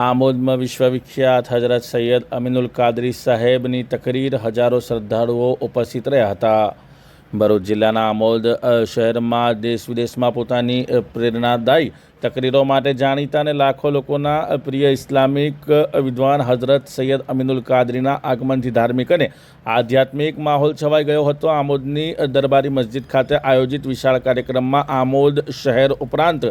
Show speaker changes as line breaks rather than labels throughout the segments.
આમોદમાં વિશ્વવિખ્યાત હજરત સૈયદ અમીનુલ કાદરી સાહેબની તકરીર હજારો શ્રદ્ધાળુઓ ઉપસ્થિત રહ્યા હતા. ભરૂચ જિલ્લાના આમોદ શહેરમાં દેશ વિદેશમાં પોતાની પ્રેરણાદાયી તકરીરો માટે જાણીતા અને લાખો લોકોના પ્રિય ઇસ્લામિક વિદ્વાન હજરત સૈયદ અમીનુલ કાદરીના આગમનથી ધાર્મિક અને આધ્યાત્મિક માહોલ છવાઈ ગયો હતો. આમોદની દરબારી મસ્જિદ ખાતે આયોજિત વિશાળ કાર્યક્રમમાં આમોદ શહેર ઉપરાંત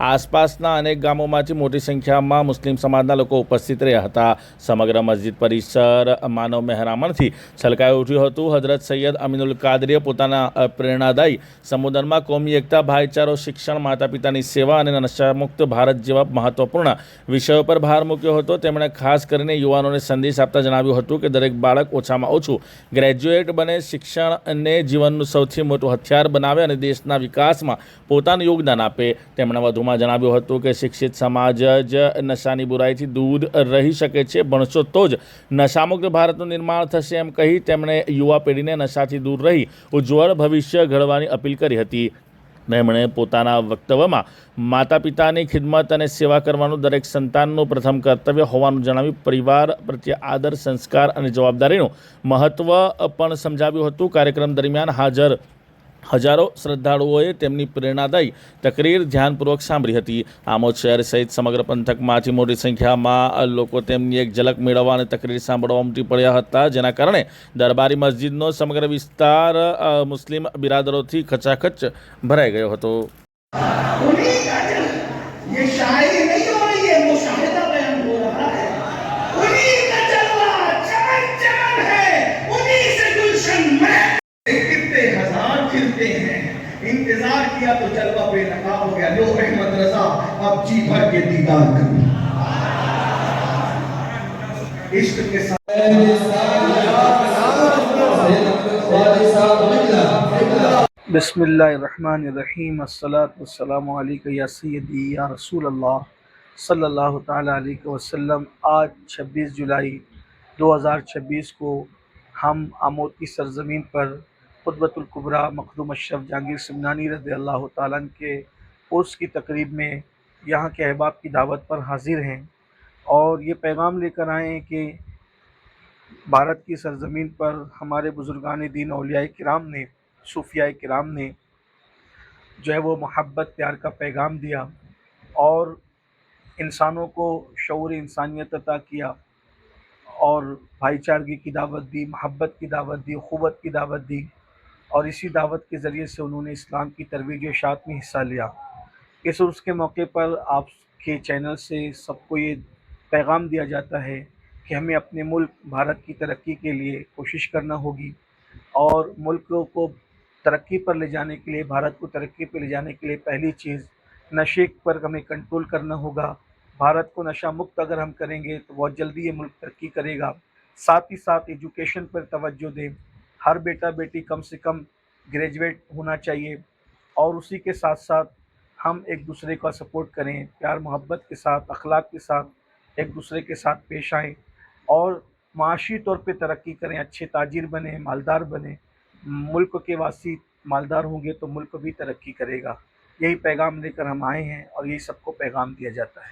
આસપાસના અનેક ગામોમાંથી મોટી સંખ્યામાં મુસ્લિમ સમાજના લોકો ઉપસ્થિત રહ્યા હતા. સમગ્ર મસ્જિદ પરિસર માનવ મહેરામણથી છલકાઈ ઉઠ્યું હતું. હજરત સૈયદ અમીનુલ કાદરીએ પોતાના પ્રેરણાદાયી સંબોધનમાં કોમી એકતા, ભાઈચારો, શિક્ષણ, માતા પિતાની સેવા અને નશામુક્ત ભારત જેવા મહત્વપૂર્ણ વિષયો પર ભાર મૂક્યો હતો. તેમણે ખાસ કરીને યુવાનોને સંદેશ આપતા જણાવ્યું હતું કે દરેક બાળક ઓછામાં ઓછું ગ્રેજ્યુએટ બને, શિક્ષણને જીવનનું સૌથી મોટું હથિયાર બનાવે અને દેશના વિકાસમાં પોતાનું યોગદાન આપે. તેમણે વધુમાં જણાવ્યું હતું કે શિક્ષિત સમાજ જ નશાની બુરાઈથી દૂર રહી શકે છે. ભણશો તો જ નશામુક્ત ભારતનું નિર્માણ થશે એમ કહી તેમણે યુવા પેઢીને નશાથી દૂર રહી ઉજ્જવળ ભવિષ્ય ઘડવાની અપીલ કરી હતી. તેમણે પોતાના વક્તવ્યમાં માતા પિતાની ખિદમત અને સેવા કરવાનું દરેક સંતાનનું પ્રથમ કર્તવ્ય હોવાનું જણાવી પરિવાર પ્રત્યે આદર, સંસ્કાર અને જવાબદારીનું મહત્ત્વ પણ સમજાવ્યું હતું. કાર્યક્રમ દરમિયાન હાજર હજારો શ્રદ્ધાળુઓએ તેમની પ્રેરણાદાયી તકરીર ધ્યાનપૂર્વક સાંભળી હતી. આમોદ શહેર સહિત સમગ્ર પંથકમાંથી મોટી સંખ્યામાં લોકો તેમની એક ઝલક મેળવવા અને તકરીર સાંભળવા ઉમટી પડ્યા હતા, જેના કારણે દરબારી મસ્જિદનો સમગ્ર વિસ્તાર મુસ્લિમ બિરાદરોથી ખચાખચ ભરાઈ ગયો હતો.
इंतजार किया तो जलवा बेनकाब हो गया. लो अहमद रजा अब जी भर के दीदार करो. इश्क के साथ
बिस्मिल्लाहिर्रहमानिर्रहीम. अस्सलातु वस्सलामु अलैका या सय्यदी या रसूल अल्लाह सल्लल्लाहु ताला अलैहि वसल्लम. आज 26 जुलाई 2026 को हम आमोद की सरजमीन पर खुतबतुल कुबरा मखदूम अशरफ जहांगीर सिमनानी रज़ी अल्लाह ताला अन्हु के उर्स की तकरीब में यहाँ के अहबाब की दावत पर हाजिर हैं और ये पैगाम लेकर आए हैं कि भारत की सरजमीन पर हमारे बुज़ुर्गान दीन औलियाए किराम ने, सूफियाए किराम ने जो है वो मोहब्बत प्यार का पैगाम दिया और इंसानों को शऊर इंसानियत अता किया और भाईचारगी की दावत दी, मोहब्बत की दावत दी, ख़ुवत की दावत दी और इसी दावत के ज़रिए से उन्होंने इस्लाम की तरवीज व इशाअत में हिस्सा लिया. इस उर्स के मौके पर आपके चैनल से सबको ये पैगाम दिया जाता है कि हमें अपने मुल्क भारत की तरक्की के लिए कोशिश करना होगी और मुल्क को तरक्की पर ले जाने के लिए, भारत को तरक्की पर ले जाने के लिए पहली चीज़ नशे पर हमें कंट्रोल करना होगा. भारत को नशा मुक्त अगर हम करेंगे तो बहुत जल्दी ये मुल्क तरक्की करेगा. साथ ही साथ एजुकेशन पर तवज्जो दें. हर बेटा बेटी कम से कम ग्रेजुएट होना चाहिए और उसी के साथ साथ हम एक दूसरे का सपोर्ट करें, प्यार मोहब्बत के साथ, अखलाक के साथ एक दूसरे के साथ पेश आएँ और माशी तौर पे तरक्की करें, अच्छे ताजिर बने, मालदार बने. मुल्क के वासी मालदार होंगे तो मुल्क भी तरक्की करेगा. यही पैगाम लेकर हम आए हैं और यही सबको पैगाम दिया जाता है.